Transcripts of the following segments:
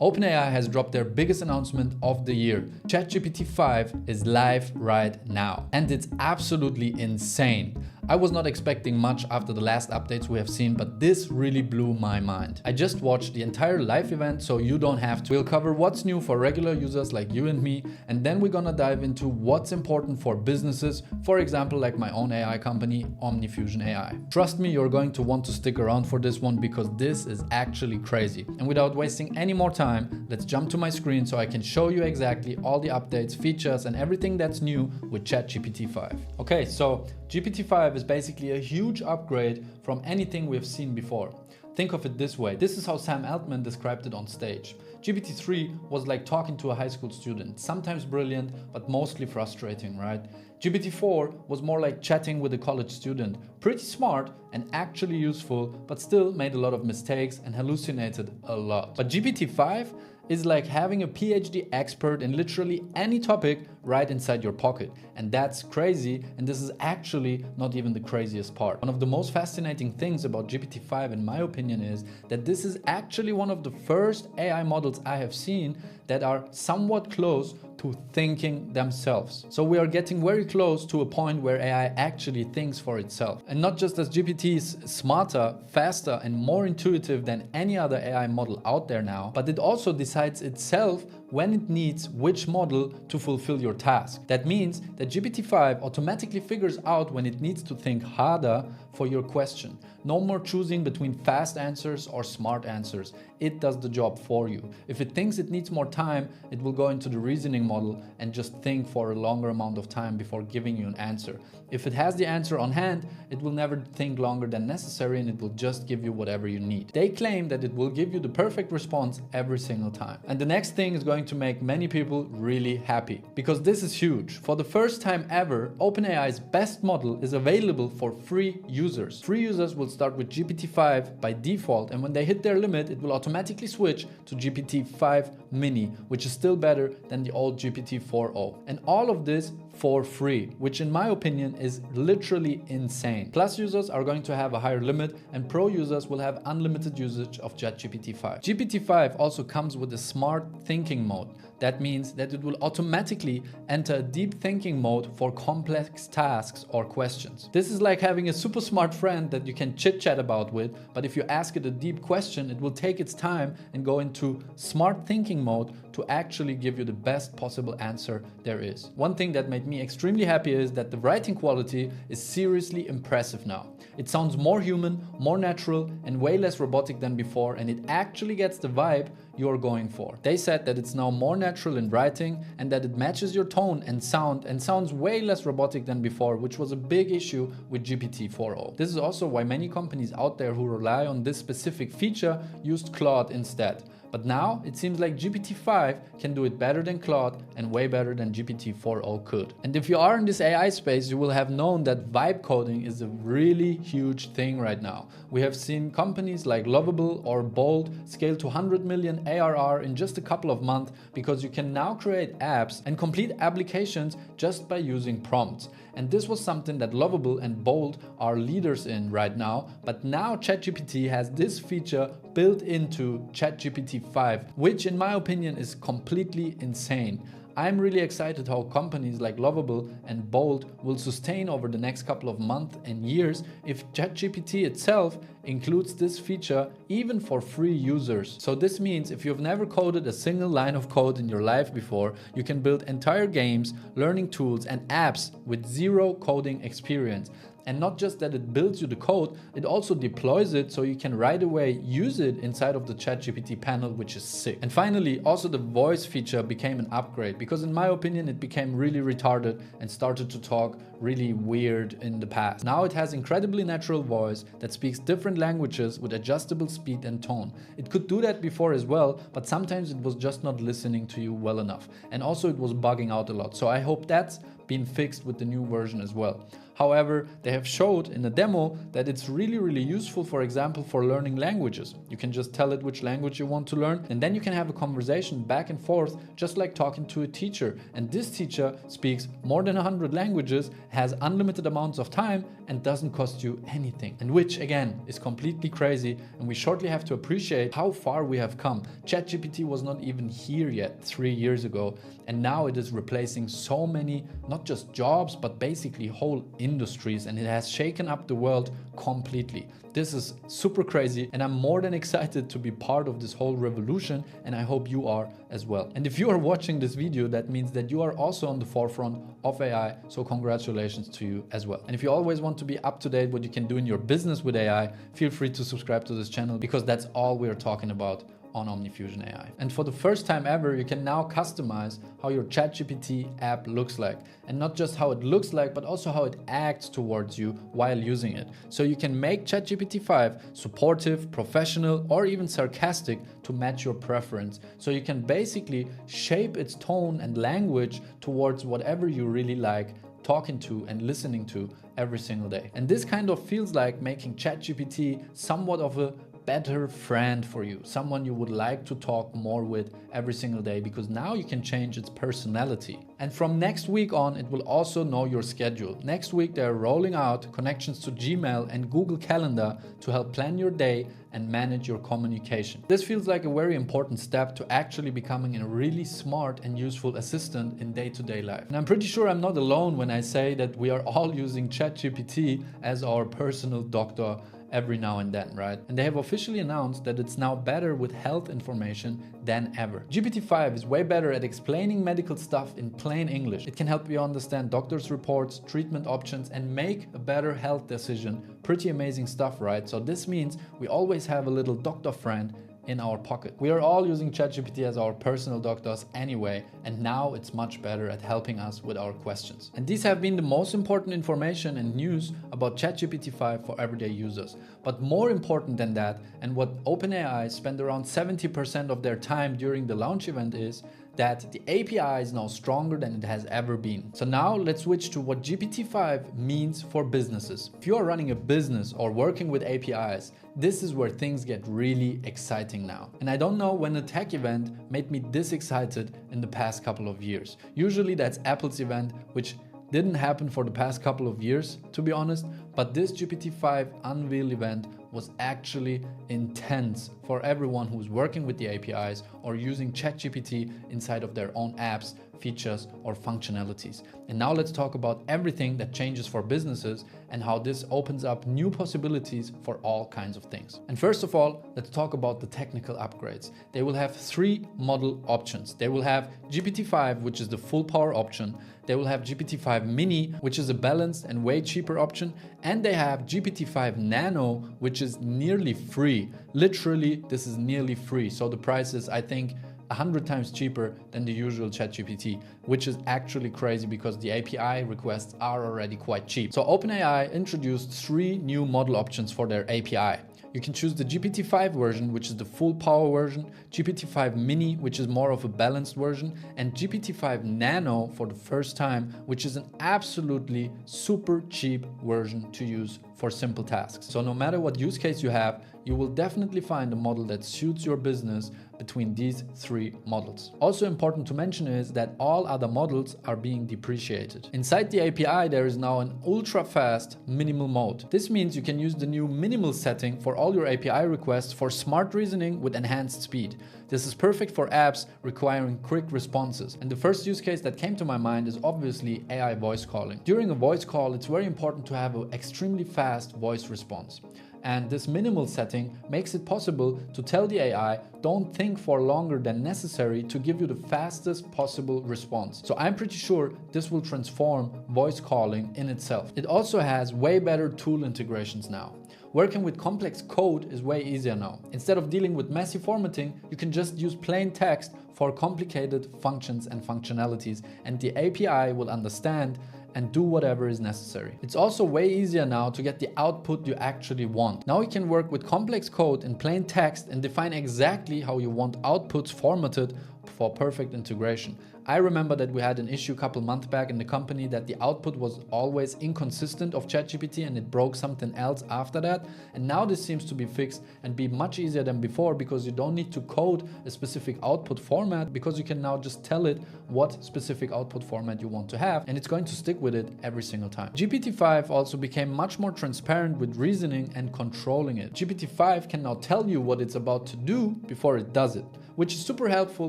OpenAI has dropped their biggest announcement of the year. ChatGPT 5 is live right now, and it's absolutely insane. I was not expecting much after the last updates we have seen, but this really blew my mind. I just watched the entire live event, so you don't have to. We'll cover what's new for regular users like you and me, and then we're gonna dive into what's important for businesses, for example, like my own AI company, OmniFusion AI. Trust me, you're going to want to stick around for this one because this is actually crazy. And without wasting any more time, let's jump to my screen so I can show you exactly all the updates, features, and everything that's new with ChatGPT 5. Okay, so GPT-5 is basically a huge upgrade from anything we've seen before. Think of it this way. This is how Sam Altman described it on stage. GPT-3 was like talking to a high school student, sometimes brilliant, but mostly frustrating, right? GPT-4 was more like chatting with a college student, pretty smart and actually useful, but still made a lot of mistakes and hallucinated a lot. But GPT-5 is like having a PhD expert in literally any topic right inside your pocket. And that's crazy, and this is actually not even the craziest part. One of the most fascinating things about GPT-5 in my opinion is that this is actually one of the first AI models I have seen that are somewhat close to thinking themselves. So we are getting very close to a point where AI actually thinks for itself. And not just as GPT is smarter, faster, and more intuitive than any other AI model out there now, but it also decides itself when it needs which model to fulfill your task. That means that GPT-5 automatically figures out when it needs to think harder for your question. No more choosing between fast answers or smart answers. It does the job for you. If it thinks it needs more time, it will go into the reasoning model and just think for a longer amount of time before giving you an answer. If it has the answer on hand, it will never think longer than necessary and it will just give you whatever you need. They claim that it will give you the perfect response every single time. And the next thing is going to make many people really happy, because this is huge. For the first time ever, OpenAI's best model is available for free users. Free users will start with GPT-5 by default, and when they hit their limit, it will automatically switch to GPT-5 Mini, which is still better than the old GPT-4o. And all of this for free, which in my opinion is literally insane. Plus users are going to have a higher limit, and pro users will have unlimited usage of ChatGPT-5. GPT-5 also comes with a smart thinking mode. That means that it will automatically enter a deep thinking mode for complex tasks or questions. This is like having a super smart friend that you can chit chat about with, but if you ask it a deep question, it will take its time and go into smart thinking mode to actually give you the best possible answer there is. One thing that made me extremely happy is that the writing quality is seriously impressive now. It sounds more human, more natural, and way less robotic than before, and it actually gets the vibe you're going for. They said that it's now more natural in writing and that it matches your tone and sounds way less robotic than before, which was a big issue with GPT-4o. This is also why many companies out there who rely on this specific feature used Claude instead. But now it seems like GPT-5 can do it better than Claude and way better than GPT-4o could. And if you are in this AI space, you will have known that vibe coding is a really huge thing right now. We have seen companies like Lovable or Bolt scale to 100 million ARR in just a couple of months because you can now create apps and complete applications just by using prompts. And this was something that Lovable and Bolt are leaders in right now, but now ChatGPT has this feature built into ChatGPT-5, which in my opinion is completely insane. I'm really excited how companies like Lovable and Bolt will sustain over the next couple of months and years if ChatGPT itself includes this feature even for free users. So this means if you've never coded a single line of code in your life before, you can build entire games, learning tools, and apps with zero coding experience. And not just that it builds you the code, it also deploys it so you can right away use it inside of the ChatGPT panel, which is sick. And finally, also the voice feature became an upgrade because in my opinion, it became really retarded and started to talk really weird in the past. Now it has incredibly natural voice that speaks different languages with adjustable speed and tone. It could do that before as well, but sometimes it was just not listening to you well enough. And also it was bugging out a lot. So I hope that's been fixed with the new version as well. However, they have showed in a demo that it's really useful, for example, for learning languages. You can just tell it which language you want to learn, and then you can have a conversation back and forth, just like talking to a teacher. And this teacher speaks more than 100 languages, has unlimited amounts of time, and doesn't cost you anything. And which, again, is completely crazy, and we shortly have to appreciate how far we have come. ChatGPT was not even here yet 3 years ago, and now it is replacing so many, not just jobs, but basically whole industries, and it has shaken up the world completely. This is super crazy, and I'm more than excited to be part of this whole revolution, and I hope you are as well. And if you are watching this video, that means that you are also on the forefront of AI, so congratulations to you as well. And if you always want to be up to date what you can do in your business with AI, feel free to subscribe to this channel, because that's all we're talking about on OmniFusion AI. And for the first time ever, you can now customize how your ChatGPT app looks like. And not just how it looks like, but also how it acts towards you while using it. So you can make ChatGPT 5 supportive, professional, or even sarcastic to match your preference. So you can basically shape its tone and language towards whatever you really like talking to and listening to every single day. And this kind of feels like making ChatGPT somewhat of a better friend for you, someone you would like to talk more with every single day, because now you can change its personality. And from next week on, it will also know your schedule. Next week, they're rolling out connections to Gmail and Google Calendar to help plan your day and manage your communication. This feels like a very important step to actually becoming a really smart and useful assistant in day-to-day life. And I'm pretty sure I'm not alone when I say that we are all using ChatGPT as our personal doctor every now and then, right? And they have officially announced that it's now better with health information than ever. GPT-5 is way better at explaining medical stuff in plain English. It can help you understand doctor's reports, treatment options, and make a better health decision. Pretty amazing stuff, right? So this means we always have a little doctor friend in our pocket. We are all using ChatGPT as our personal doctors anyway, and now it's much better at helping us with our questions. And these have been the most important information and news about ChatGPT 5 for everyday users. But more important than that, and what OpenAI spent around 70% of their time during the launch event, is that the API is now stronger than it has ever been. So now let's switch to what GPT-5 means for businesses. If you are running a business or working with APIs, this is where things get really exciting now. And I don't know when a tech event made me this excited in the past couple of years. Usually that's Apple's event, which didn't happen for the past couple of years, to be honest, but this GPT-5 Unveil event was actually intense for everyone who's working with the APIs or using ChatGPT inside of their own apps, features, or functionalities. And now let's talk about everything that changes for businesses and how this opens up new possibilities for all kinds of things. And first of all, let's talk about the technical upgrades. They will have 3 model options. They will have GPT-5, which is the full power option. They will have GPT-5 Mini, which is a balanced and way cheaper option. And they have GPT-5 Nano, which is nearly free. Literally, this is nearly free. So the price is, I think, 100 times cheaper than the usual ChatGPT, which is actually crazy because the API requests are already quite cheap. So OpenAI introduced 3 new model options for their API. You can choose the GPT-5 version, which is the full power version, GPT-5 Mini, which is more of a balanced version, and GPT-5 Nano for the first time, which is an absolutely super cheap version to use for simple tasks. So no matter what use case you have, you will definitely find a model that suits your business between these 3 models. Also important to mention is that all other models are being depreciated. Inside the API, there is now an ultra-fast minimal mode. This means you can use the new minimal setting for all your API requests for smart reasoning with enhanced speed. This is perfect for apps requiring quick responses. And the first use case that came to my mind is obviously AI voice calling. During a voice call, it's very important to have an extremely fast voice response. And this minimal setting makes it possible to tell the AI, don't think for longer than necessary to give you the fastest possible response. So I'm pretty sure this will transform voice calling in itself. It also has way better tool integrations now. Working with complex code is way easier now. Instead of dealing with messy formatting, you can just use plain text for complicated functions and functionalities, and the API will understand and do whatever is necessary. It's also way easier now to get the output you actually want. Now you can work with complex code in plain text and define exactly how you want outputs formatted for perfect integration. I remember that we had an issue a couple months back in the company that the output was always inconsistent of ChatGPT and it broke something else after that. And now this seems to be fixed and be much easier than before, because you don't need to code a specific output format, because you can now just tell it what specific output format you want to have and it's going to stick with it every single time. GPT-5 also became much more transparent with reasoning and controlling it. GPT-5 can now tell you what it's about to do before it does it, which is super helpful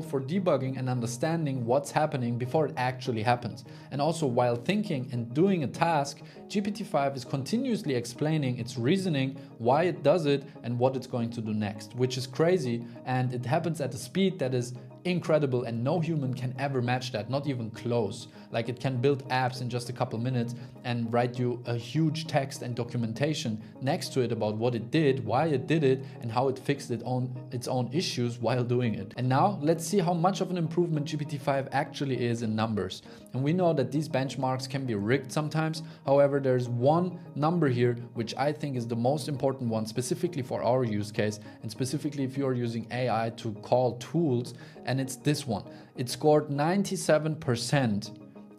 for debugging and understanding what's happening before it actually happens. And also while thinking and doing a task, GPT-5 is continuously explaining its reasoning, why it does it and what it's going to do next, which is crazy, and it happens at a speed that is incredible and no human can ever match that, not even close. Like, it can build apps in just a couple minutes and write you a huge text and documentation next to it about what it did, why it did it, and how it fixed its own issues while doing it. And now let's see how much of an improvement GPT-5 actually is in numbers. And we know that these benchmarks can be rigged sometimes. However, there's one number here which I think is the most important one, specifically for our use case, and specifically if you're using AI to call tools, and it's this one. It scored 97%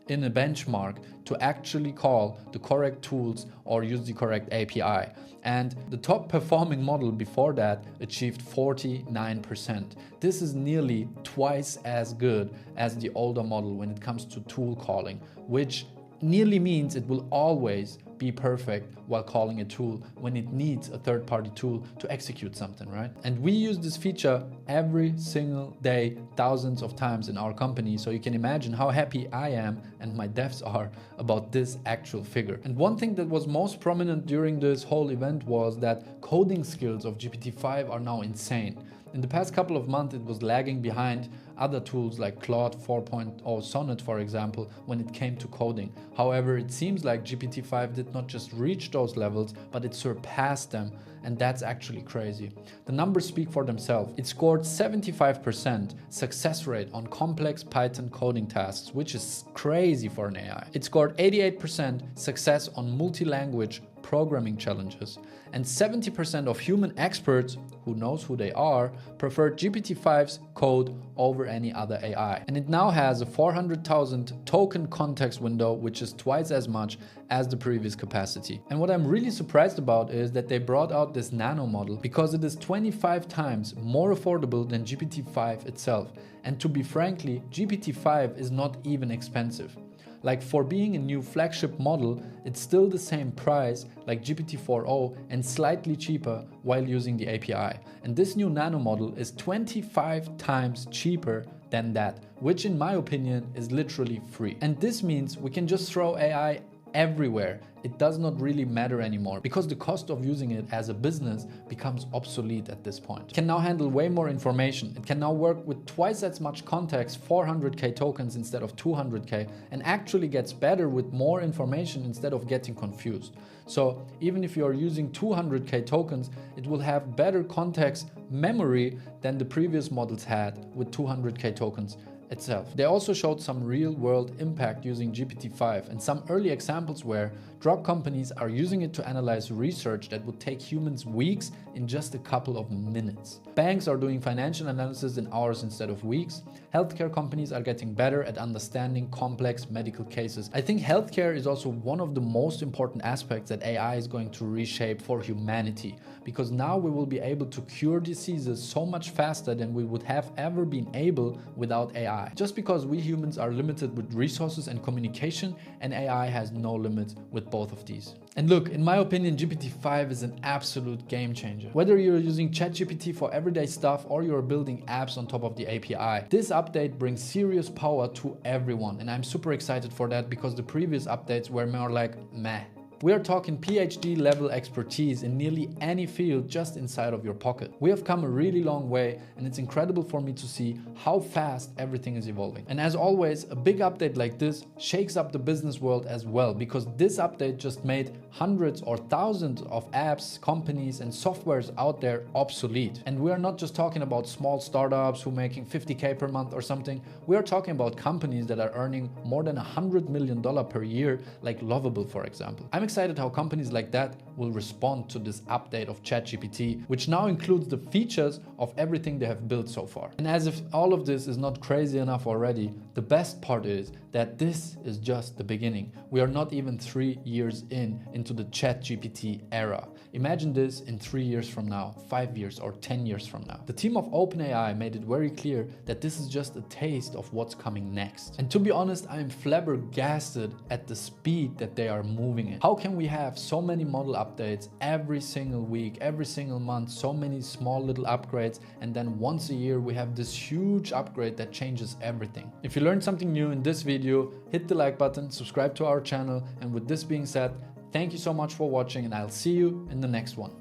in a benchmark to actually call the correct tools or use the correct API. And the top performing model before that achieved 49%. This is nearly twice as good as the older model when it comes to tool calling, which nearly means it will always be perfect while calling a tool when it needs a third-party tool to execute something, right? And we use this feature every single day, thousands of times in our company, so you can imagine how happy I am and my devs are about this actual figure. And one thing that was most prominent during this whole event was that coding skills of GPT-5 are now insane. In the past couple of months, it was lagging behind other tools like Claude 4.0 Sonnet, for example, when it came to coding. However, it seems like GPT-5 did not just reach those levels, but it surpassed them, and that's actually crazy. The numbers speak for themselves. It scored 75% success rate on complex Python coding tasks, which is crazy for an AI. It scored 88% success on multi-language programming challenges, and 70% of human experts, who knows who they are, preferred GPT-5's code over any other AI. And it now has a 400,000 token context window, which is twice as much as the previous capacity. And what I'm really surprised about is that they brought out this nano model because it is 25 times more affordable than GPT-5 itself. And to be frankly, GPT-5 is not even expensive. Like, for being a new flagship model, it's still the same price like GPT-4o and slightly cheaper while using the API. And this new nano model is 25 times cheaper than that, which in my opinion is literally free. And this means we can just throw AI everywhere. It does not really matter anymore because the cost of using it as a business becomes obsolete at this point. It can now handle way more information. It can now work with twice as much context, 400k tokens instead of 200k, and actually gets better with more information instead of getting confused. So even if you're using 200k tokens, it will have better context memory than the previous models had with 200k tokens itself. They also showed some real-world impact using GPT-5, and some early examples where drug companies are using it to analyze research that would take humans weeks in just a couple of minutes. Banks are doing financial analysis in hours instead of weeks. Healthcare companies are getting better at understanding complex medical cases. I think healthcare is also one of the most important aspects that AI is going to reshape for humanity, because now we will be able to cure diseases so much faster than we would have ever been able without AI. Just because we humans are limited with resources and communication, and AI has no limits with both of these. And look, in my opinion, GPT-5 is an absolute game changer. Whether you're using ChatGPT for everyday stuff or you're building apps on top of the API, this update brings serious power to everyone, and I'm super excited for that because the previous updates were more like meh. We are talking PhD level expertise in nearly any field just inside of your pocket. We have come a really long way, and it's incredible for me to see how fast everything is evolving. And as always, a big update like this shakes up the business world as well, because this update just made hundreds or thousands of apps, companies and softwares out there obsolete. And we are not just talking about small startups who are making 50k per month or something. We are talking about companies that are earning more than $100 million per year, like Lovable, for example. I'm excited how companies like that will respond to this update of ChatGPT, which now includes the features of everything they have built so far. And as if all of this is not crazy enough already, the best part is that this is just the beginning. We are not even 3 years into the ChatGPT era. Imagine this in 3 years from now, 5 years or 10 years from now. The team of OpenAI made it very clear that this is just a taste of what's coming next. And to be honest, I am flabbergasted at the speed that they are moving in. How can we have so many model updates every single week, every single month, so many small little upgrades, and then once a year we have this huge upgrade that changes everything? If you learned something new in this video, hit the like button, subscribe to our channel, and with this being said, thank you so much for watching, and I'll see you in the next one.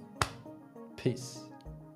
Peace.